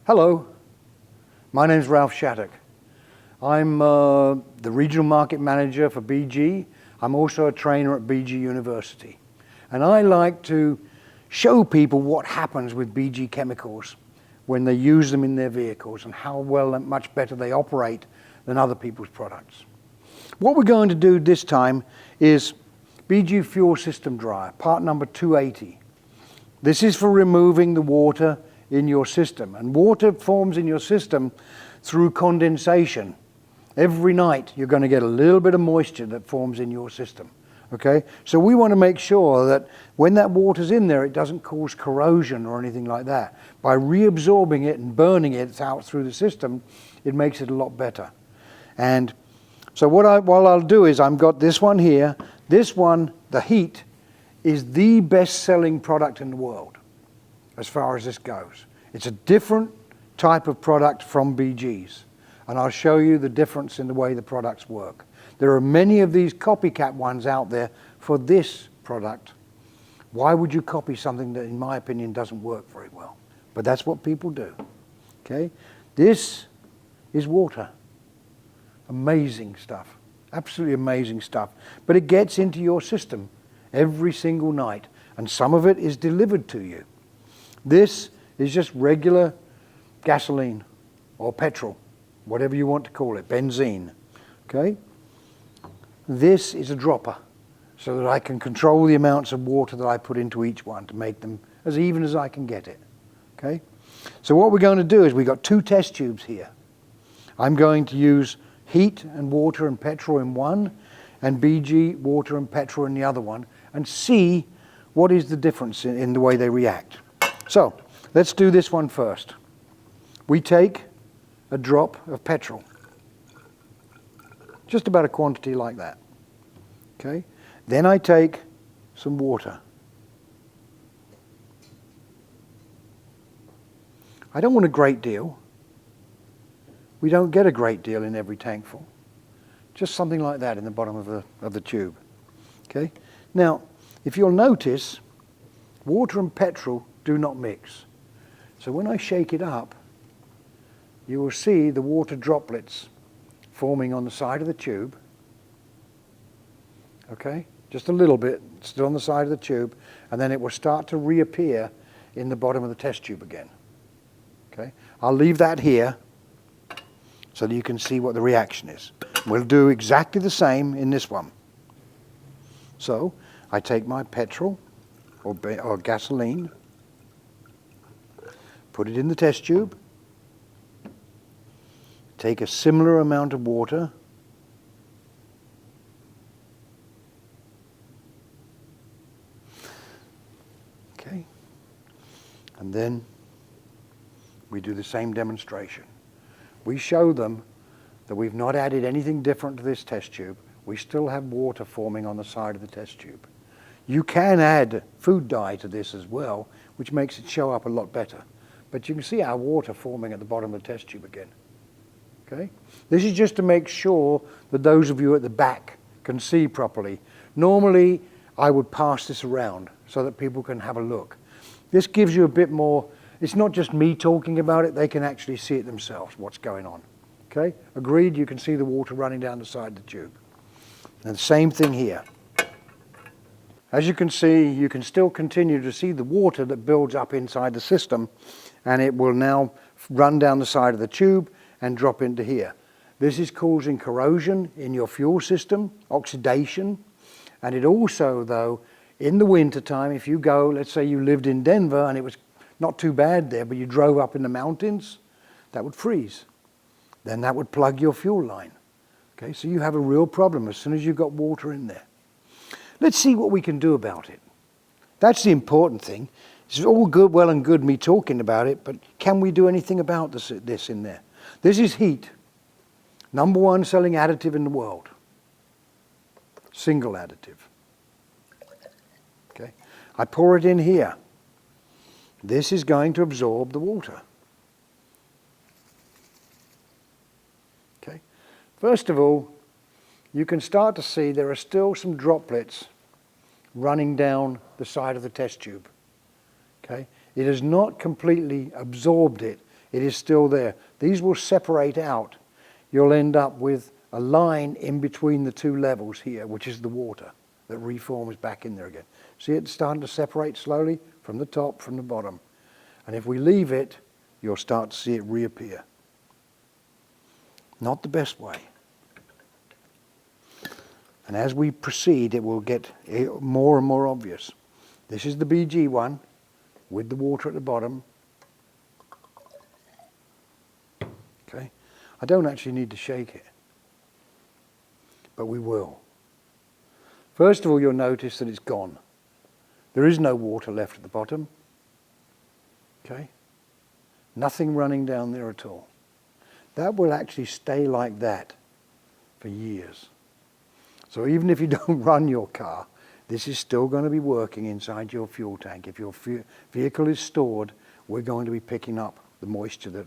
Hello, my name's Ralph Shattock. I'm the Regional Market Manager for BG. I'm also a trainer at BG University. And I like to show people what happens with BG chemicals when they use them in their vehicles and how well and much better they operate than other people's products. What we're going to do this time is BG Fuel System Drier, part number 280. This is for removing the water in your system, and water forms in your system through condensation. Every night you're going to get a little bit of moisture that forms in your system. Okay, so we want to make sure that when that water's in there, it doesn't cause corrosion or anything like that. By reabsorbing it and burning it out through the system, it makes it a lot better. And so what I'll do is I've got this one here. This one, the heat, is the best-selling product in the world as far as this goes. It's a different type of product from BG's, and I'll show you the difference in the way the products work. There are many of these copycat ones out there for this product. Why would you copy something that, in my opinion, doesn't work very well? But that's what people do. Okay? This is water. Amazing stuff. Absolutely amazing stuff. But it gets into your system every single night, and some of it is delivered to you. This is just regular gasoline or petrol, whatever you want to call it, benzene. Okay? This is a dropper, so that I can control the amounts of water that I put into each one to make them as even as I can get it. Okay? So what we're going to do is we've got two test tubes here. I'm going to use heat and water and petrol in one, and BG water and petrol in the other one, and see what is the difference in the way they react. So let's do this one first. We take a drop of petrol, just about a quantity like that. Okay? Then I take some water. I don't want a great deal. We don't get a great deal in every tankful. Just something like that in the bottom of the tube. Okay? Now, if you'll notice, water and petrol do not mix. So when I shake it up, you will see the water droplets forming on the side of the tube. Okay? Just a little bit, still on the side of the tube, and then it will start to reappear in the bottom of the test tube again. Okay? I'll leave that here so that you can see what the reaction is. We'll do exactly the same in this one. So I take my petrol or gasoline, put it in the test tube, take a similar amount of water, okay, and then we do the same demonstration. We show them that we've not added anything different to this test tube. We still have water forming on the side of the test tube. You can add food dye to this as well, which makes it show up a lot better. But you can see our water forming at the bottom of the test tube again. Okay? This is just to make sure that those of you at the back can see properly. Normally, I would pass this around so that people can have a look. This gives you a bit more, it's not just me talking about it, they can actually see it themselves, what's going on. Okay? Agreed, you can see the water running down the side of the tube. And the same thing here. As you can see, you can still continue to see the water that builds up inside the system, and it will now run down the side of the tube and drop into here. This is causing corrosion in your fuel system, oxidation, and it also, though, in the winter time, if you go, let's say you lived in Denver and it was not too bad there, but you drove up in the mountains, that would freeze. Then that would plug your fuel line. Okay, so you have a real problem as soon as you've got water in there. Let's see what we can do about it. That's the important thing. It's all good, well and good me talking about it, but can we do anything about this in there? This is heat. #1 selling additive in the world. Single additive. Okay. I pour it in here. This is going to absorb the water. Okay. First of all, you can start to see there are still some droplets running down the side of the test tube. Okay? It has not completely absorbed it it is still there. These will separate out. You'll end up with a line in between the two levels here, which is the water that reforms back in there again. See it starting to separate slowly from the top, from the bottom. And if we leave it, you'll start to see it reappear. Not the best way. And as we proceed, it will get more and more obvious. This is the BG one with the water at the bottom. Okay, I don't actually need to shake it, but we will. First of all, you'll notice that it's gone. There is no water left at the bottom. Okay, nothing running down there at all. That will actually stay like that for years. So even if you don't run your car, this is still going to be working inside your fuel tank. If your vehicle is stored, we're going to be picking up the moisture that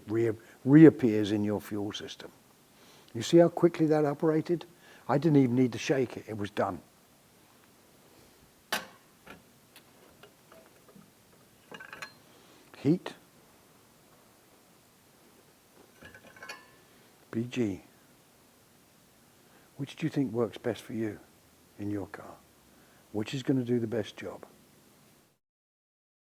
reappears in your fuel system. You see how quickly that operated? I didn't even need to shake it. It was done. Heat. BG. Which do you think works best for you in your car? Which is going to do the best job?